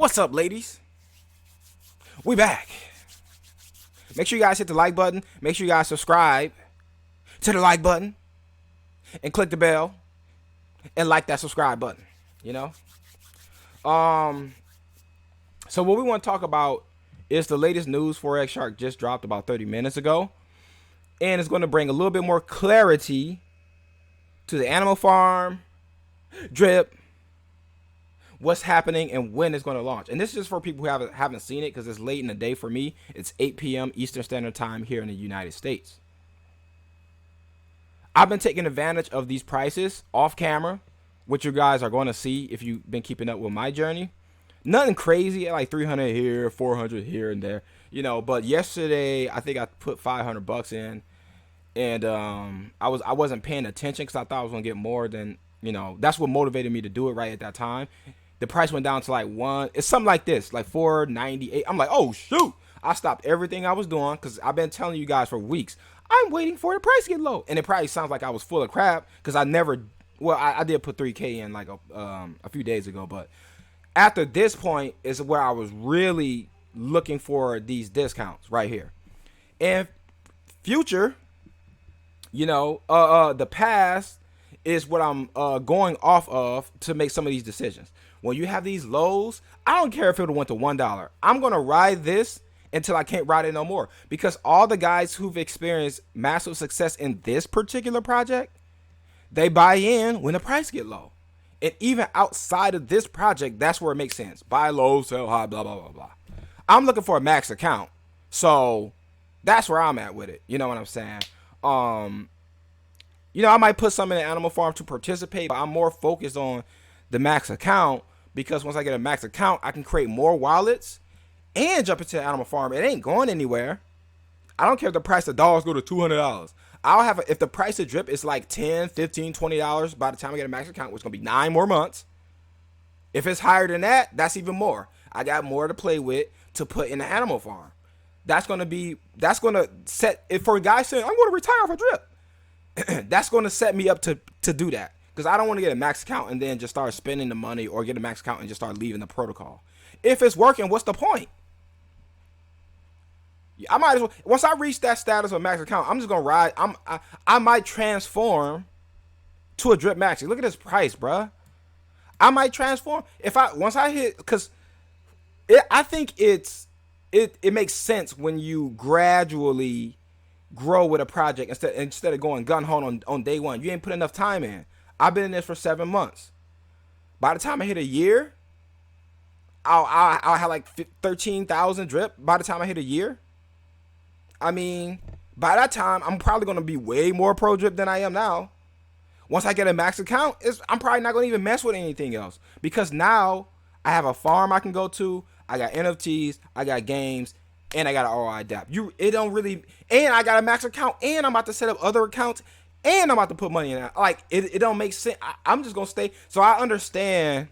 What's up, ladies? We back. Make sure you guys hit the like button. Make sure you guys subscribe to the like button and click the bell and like that subscribe button. You know. So what we want to talk about is the latest news. Forex Shark just dropped about 30 minutes ago, and it's going to bring a little bit more clarity to the animal farm, drip, what's happening, and when it's going to launch. And this is just for people who haven't seen it, because it's late in the day for me. It's 8 p.m. Eastern Standard Time here in the United States. I've been taking advantage of these prices off camera, which you guys are going to see if you've been keeping up with my journey. Nothing crazy, like 300 here, 400 here and there, you know. But yesterday, I think I put 500 bucks in, and I wasn't paying attention because I thought I was gonna get more than, you know. That's what motivated me to do it right at that time. The price went down to like it's something like this, like 498. I'm like, oh shoot! I stopped everything I was doing because I've been telling you guys for weeks. I'm waiting for the price to get low, and it probably sounds like I was full of crap because I never. Well, I did put 3K in like a few days ago, but after this point is where I was really looking for these discounts right here. And future, you know, the past is what I'm going off of to make some of these decisions. When you have these lows, I don't care if it went to $1. I'm gonna ride this until I can't ride it no more, because all the guys who've experienced massive success in this particular project, they buy in when the price get low. And even outside of this project, that's where it makes sense. Buy low, sell high, blah, blah, blah, blah. I'm looking for a max account. So that's where I'm at with it. You know what I'm saying? You know, I might put some in the animal farm to participate, but I'm more focused on the max account, because once I get a max account, I can create more wallets and jump into the animal farm. It ain't going anywhere. I don't care if the price of dogs go to $200. I'll have if the price of drip is like $10, $15, $20 by the time I get a max account, which is gonna be 9 more months. If it's higher than that, that's even more. I got more to play with to put in the animal farm. That's gonna set it for a guy saying I'm gonna retire off a drip. That's gonna set me up to do that, because I don't want to get a max account and then just start spending the money, or get a max account and just start leaving the protocol. If it's working, what's the point? I might as well, once I reach that status of max account, I'm just gonna ride. I might transform to a drip maxi. Look at this price, bruh. I might transform once I hit, because I think it makes sense when you gradually grow with a project instead of going gun ho on day one. You ain't put enough time in. I've been in this for 7 months. By the time I hit a year, I'll have like 13,000 drip. By the time I hit a year. I mean, by that time, I'm probably going to be way more pro drip than I am now. Once I get a max account, I'm probably not going to even mess with anything else, because now I have a farm I can go to. I got NFTs, I got games, and I got an ROI adapt. It don't really, and I got a max account, and I'm about to set up other accounts, and I'm about to put money in it. Like, it don't make sense. I'm just going to stay. So I understand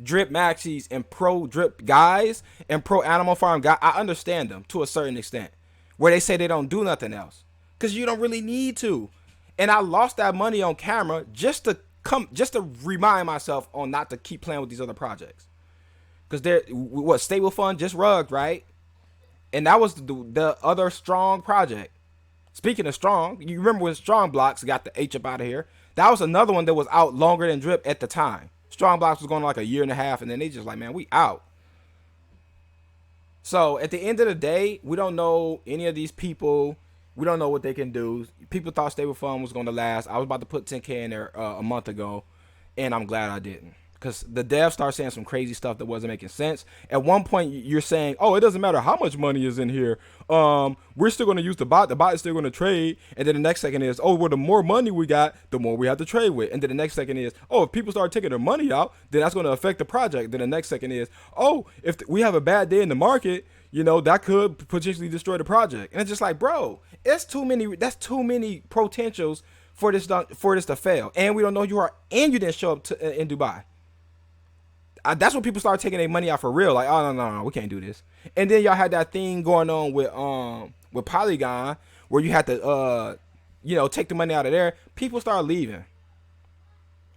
drip maxis and pro drip guys and pro animal farm guys. I understand them to a certain extent, where they say they don't do nothing else, because you don't really need to. And I lost that money on camera just to remind myself on not to keep playing with these other projects, because Stable Fund just rugged, right? And that was the other strong project. Speaking of strong, you remember when Strong Blocks got the H up out of here? That was another one that was out longer than drip at the time. Strong Blocks was going like a year and a half, and then they just like, man, we out. So at the end of the day, we don't know any of these people. We don't know what they can do. People thought Stable Fund was going to last. I was about to put 10K in there a month ago, and I'm glad I didn't, because the devs start saying some crazy stuff that wasn't making sense. At one point, you're saying, oh, it doesn't matter how much money is in here. We're still going to use the bot. The bot is still going to trade. And then the next second is, oh, well, the more money we got, the more we have to trade with. And then the next second is, oh, if people start taking their money out, then that's going to affect the project. Then the next second is, oh, if we have a bad day in the market, you know, that could potentially destroy the project. And it's just like, bro, that's too many potentials for this to fail. And we don't know who you are, and you didn't show up in Dubai. That's when people start taking their money out for real. Like, oh no, we can't do this. And then y'all had that thing going on with Polygon, where you had to take the money out of there. People start leaving.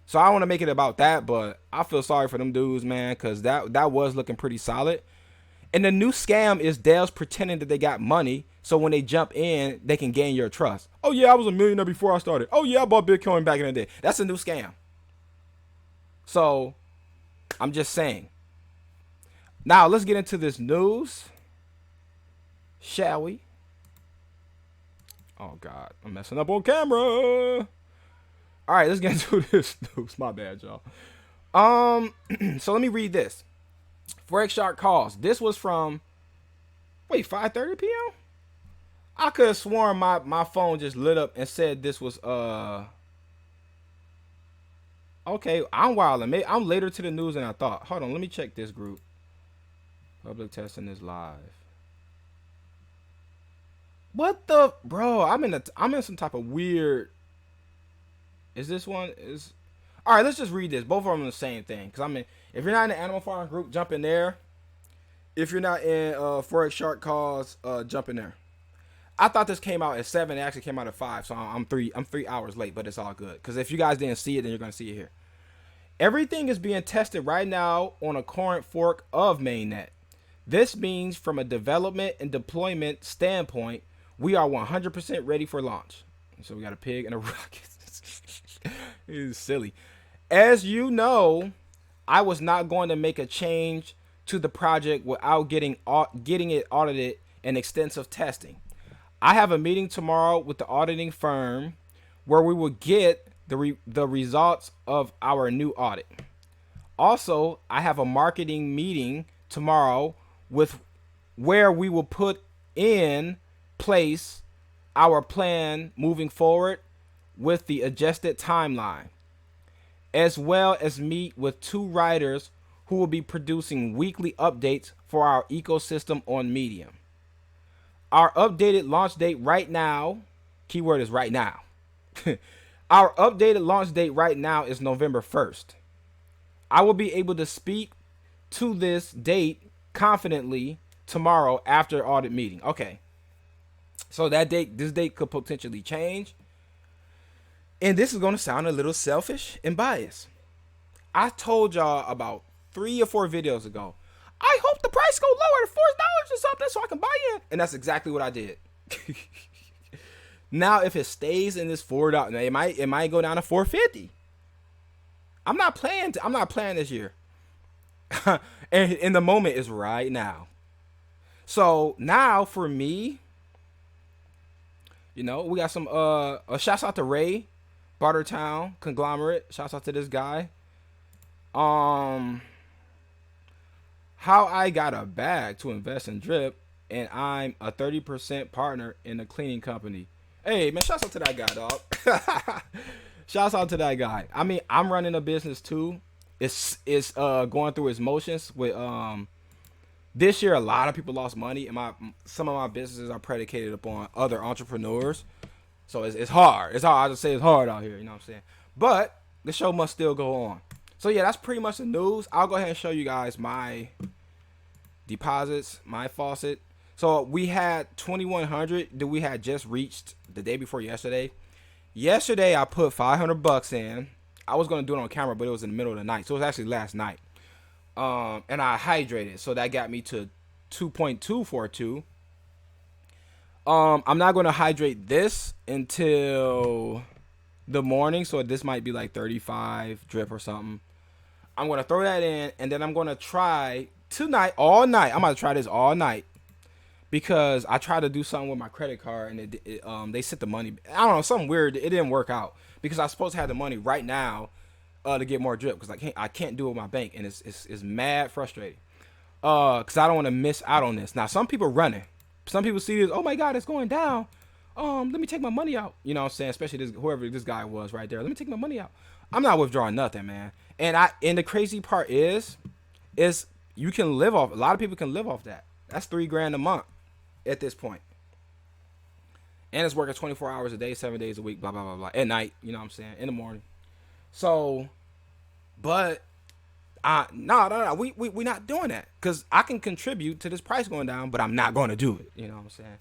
So I want to make it about that, but I feel sorry for them dudes, man, because that was looking pretty solid. And the new scam is Dell's pretending that they got money, so when they jump in, they can gain your trust. Oh yeah, I was a millionaire before I started. Oh yeah, I bought Bitcoin back in the day. That's a new scam. So I'm just saying. Now let's get into this news, shall we? Oh God, I'm messing up on camera. All right, let's get into this news. My bad, y'all. So let me read this. Forex Shark calls. This was from 5:30 p.m. I could have sworn my phone just lit up and said this was okay. I'm wilding. I'm later to the news than I thought. Hold on, let me check this group. Public testing is live. What the bro? I'm in some type of weird. Is this one is? All right, let's just read this. Both of them are the same thing. Cause if you're not in the Animal Farm group, jump in there. If you're not in Forex Shark calls, jump in there. I thought this came out at 7. It actually came out at 5. So I'm 3 hours late, but it's all good. Because if you guys didn't see it, then you're going to see it here. Everything is being tested right now on a current fork of mainnet. This means from a development and deployment standpoint, we are 100% ready for launch. So we got a pig and a rocket. It's silly. As you know, I was not going to make a change to the project without getting it audited and extensive testing. I have a meeting tomorrow with the auditing firm where we will get the results of our new audit. Also, I have a marketing meeting tomorrow with where we will put in place our plan moving forward with the adjusted timeline, as well as meet with 2 writers who will be producing weekly updates for our ecosystem on Medium. Our updated launch date right now, keyword is right now. Our updated launch date right now is November 1st. I will be able to speak to this date confidently tomorrow after audit meeting. Okay. So this date could potentially change. And this is going to sound a little selfish and biased. I told y'all about 3 or 4 videos ago, I hope the price go lower to $4 or something so I can buy in. And that's exactly what I did. Now, if it stays in this $4, it might go down to $4.50. I'm not playing this year. And the moment is right now. So now for me, we got some shouts out to Ray, Bartertown Conglomerate. Shouts out to this guy. How I got a bag to invest in Drip, and I'm a 30% partner in a cleaning company. Hey, man, shouts out to that guy, dog. Shouts out to that guy. I mean, I'm running a business too. It's going through its motions with this year. A lot of people lost money, and some of my businesses are predicated upon other entrepreneurs. So it's hard. It's hard. I just say it's hard out here. You know what I'm saying? But the show must still go on. So yeah, that's pretty much the news. I'll go ahead and show you guys my deposits, my Faucet. So we had 2,100 that we had just reached the day before yesterday. Yesterday I put $500 in. I was gonna do it on camera, but it was in the middle of the night, so it was actually last night. And I hydrated, so that got me to 2.242. I'm not gonna hydrate this until the morning, so this might be like 35 drip or something. I'm gonna throw that in, and then I'm gonna try tonight, all night. I'm gonna try this all night because I tried to do something with my credit card, and they sent the money. I don't know, something weird. It didn't work out because I was supposed to have the money right now to get more drip because I can't do it with my bank, and it's mad frustrating. Because I don't want to miss out on this. Now some people running. Some people see this. Oh my God, it's going down. Let me take my money out. You know what I'm saying? Especially whoever this guy was right there. Let me take my money out. I'm not withdrawing nothing, man. And the crazy part is you can live off. A lot of people can live off that. That's $3,000 a month at this point. And it's working 24 hours a day, 7 days a week, blah, blah, blah, blah. At night, you know what I'm saying? In the morning. So, but no. We not doing that. Because I can contribute to this price going down, but I'm not going to do it. You know what I'm saying?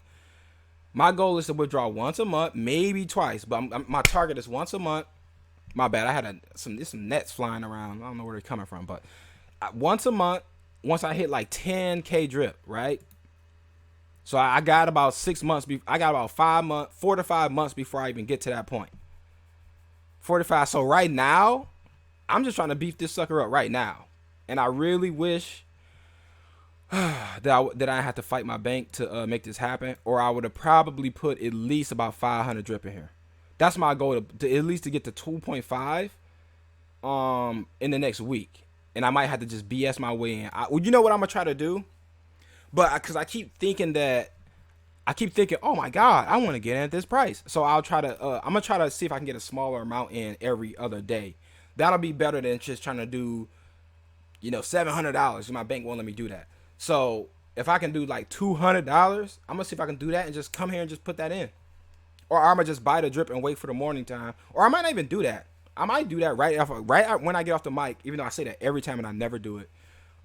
My goal is to withdraw once a month, maybe twice, but my target is once a month. My bad. I had some nets flying around. I don't know where they're coming from, but once a month, once I hit like 10K drip, right? So I got about 6 months. I got about 5 months, 4 to 5 months before I even get to that point. 45. So right now, I'm just trying to beef this sucker up right now, and I really wish that I had to fight my bank to make this happen, or I would have probably put at least about 500 drip in here. That's my goal to at least to get to 2.5 in the next week, and I might have to just BS my way in. Well, you know what I'm gonna try to do, but because I keep thinking, oh my god, I want to get in at this price, so I'm gonna try to see if I can get a smaller amount in every other day. That'll be better than just trying to do, $700. My bank won't let me do that. So if I can do like $200, I'm gonna see if I can do that and just come here and just put that in. Or I'm gonna just buy the drip and wait for the morning time. Or I might not even do that. I might do that right when I get off the mic, even though I say that every time and I never do it.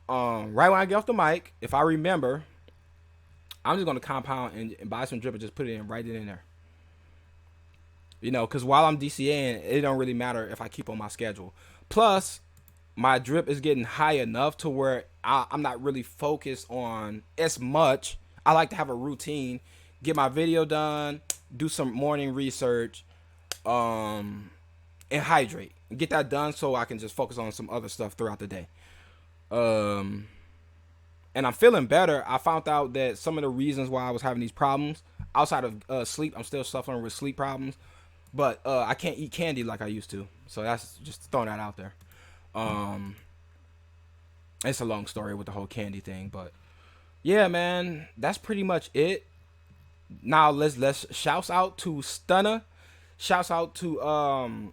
Right when I get off the mic, if I remember, I'm just gonna compound and buy some drip and just put it in right in there. Because while I'm DCAing, it don't really matter if I keep on my schedule. Plus, my drip is getting high enough to where I'm not really focused on as much. I like to have a routine, get my video done, do some morning research, and hydrate. Get that done so I can just focus on some other stuff throughout the day. And I'm feeling better. I found out that some of the reasons why I was having these problems, outside of sleep, I'm still suffering with sleep problems, but I can't eat candy like I used to. So that's just throwing that out there. It's a long story with the whole candy thing, but yeah, man, that's pretty much it. Now let's shouts out to Stunner, shouts out to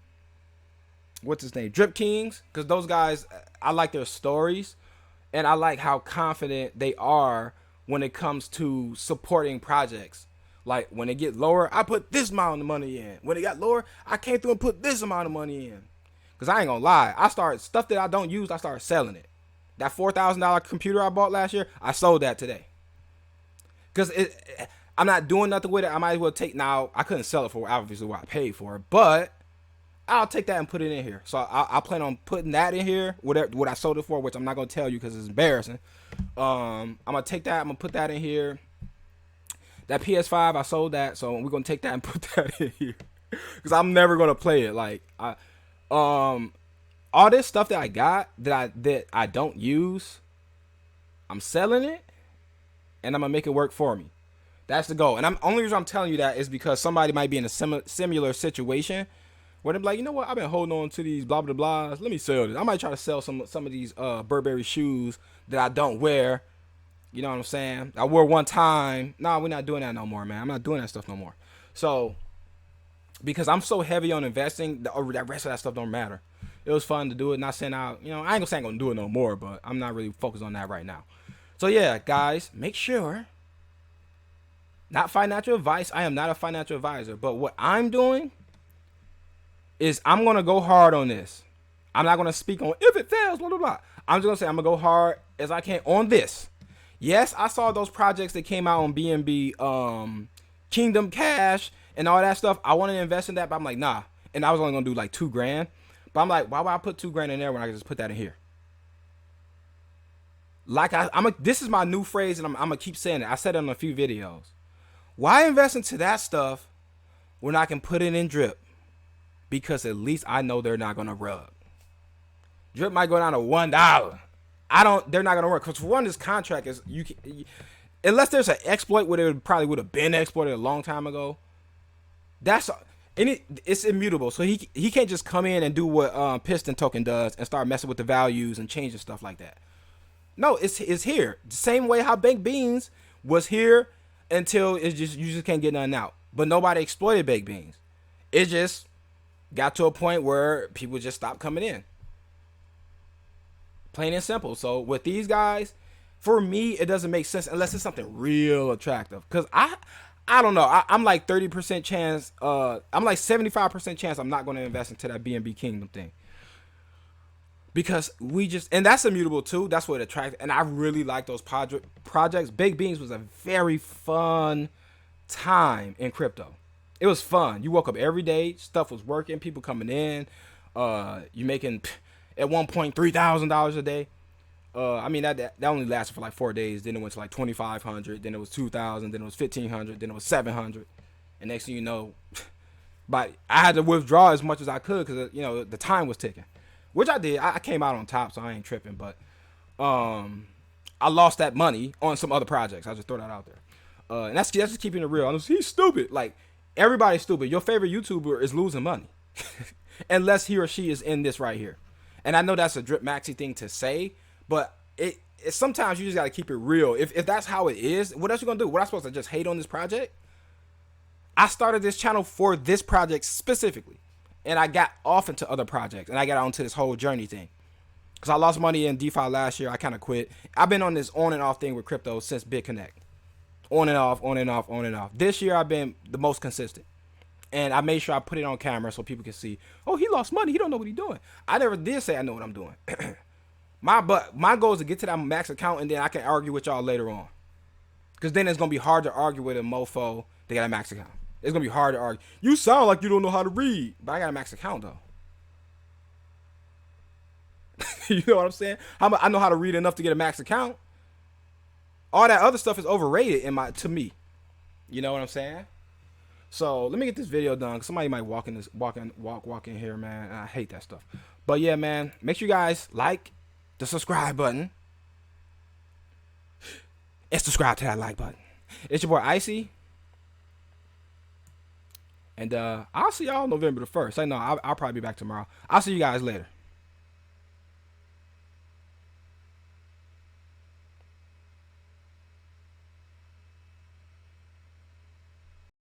what's his name, Drip Kings, because those guys, I like their stories, and I like how confident they are when it comes to supporting projects. Like when they get lower, I put this amount of money in. When it got lower, I came through and put this amount of money in. Cause I ain't gonna lie, I start stuff that I don't use, I started selling it. That $4,000 computer I bought last year, I sold that today. Cause I'm not doing nothing with it. I might as well take now. I couldn't sell it for obviously what I paid for it, but I'll take that and put it in here. So I plan on putting that in here, what I sold it for, which I'm not gonna tell you because it's embarrassing. I'm gonna take that. I'm gonna put that in here. That PS5, I sold that, so we're gonna take that and put that in here because I'm never gonna play it. Like all this stuff that I got that I don't use, I'm selling it, and I'm gonna make it work for me. That's the goal. And only reason I'm telling you that is because somebody might be in a similar situation where they're like, you know what, I've been holding on to these blah blah blahs. Let me sell this. I might try to sell some of these Burberry shoes that I don't wear. You know what I'm saying? I wore one time. Nah, we're not doing that no more, man. I'm not doing that stuff no more. So, because I'm so heavy on investing, that rest of that stuff don't matter. It was fun to do it. Not saying I ain't gonna say I'm gonna do it no more, but I'm not really focused on that right now. So yeah, guys, make sure. Not financial advice. I am not a financial advisor, but what I'm doing is I'm gonna go hard on this. I'm not gonna speak on if it fails, blah blah blah. I'm just gonna say I'm gonna go hard as I can on this. Yes, I saw those projects that came out on BNB, Kingdom Cash, and all that stuff. I wanted to invest in that, but I'm like, nah. And I was only gonna do like $2,000. But I'm like, why would I put $2,000 in there when I can just put that in here? Like this is my new phrase, and I'm gonna keep saying it. I said it in a few videos. Why invest into that stuff when I can put it in drip? Because at least I know they're not gonna rug. Drip might go down to $1. They're not gonna work. Because for one, this contract is unless there's an exploit where it probably would have been exploited a long time ago. It's immutable. So he can't just come in and do what Piston Token does and start messing with the values and changing stuff like that. No, it's here. The same way how Baked Beans was here until you just can't get nothing out. But nobody exploited Baked Beans. It just got to a point where people just stopped coming in. Plain and simple. So with these guys, for me, it doesn't make sense unless it's something real attractive. Because I don't know. I'm like 30% chance. I'm like 75% chance I'm not going to invest into that BNB Kingdom thing. Because and that's immutable too. That's what attracted. And I really like those projects. Baked Beans was a very fun time in crypto. It was fun. You woke up every day. Stuff was working. People coming in. You making at one point $3,000 a day. I mean that only lasted for like 4 days. Then it went to like 2,500. Then it was 2,000. Then it was 1,500. Then it was 700. And next thing you know, but I had to withdraw as much as I could because the time was ticking, which I did. I came out on top, so I ain't tripping. But I lost that money on some other projects. I just throw that out there. And that's just keeping it real. He's stupid. Like, everybody's stupid. Your favorite YouTuber is losing money. Unless he or she is in this right here. And I know that's a drip maxi thing to say, but it sometimes you just got to keep it real. If that's how it is, what else you going to do? What am I supposed to just hate on this project? I started this channel for this project specifically. And I got off into other projects. And I got onto this whole journey thing. Because I lost money in DeFi last year. I kind of quit. I've been on this on and off thing with crypto since BitConnect. On and off, on and off, on and off. This year I've been the most consistent. And I made sure I put it on camera so people can see, oh, he lost money. He don't know what he's doing. I never did say I know what I'm doing. My goal is to get to that max account, and then I can argue with y'all later on. Because then it's going to be hard to argue with a mofo that got a max account. It's going to be hard to argue. You sound like you don't know how to read. But I got a max account, though. You know what I'm saying? I know how to read enough to get a max account. All that other stuff is overrated to me. You know what I'm saying? So let me get this video done, because somebody might walk in here, man. And I hate that stuff. But yeah, man, make sure you guys like the subscribe button and subscribe to that like button. It's your boy Icy, and I'll see y'all November the 1st. I know I'll probably be back tomorrow. I'll see you guys later.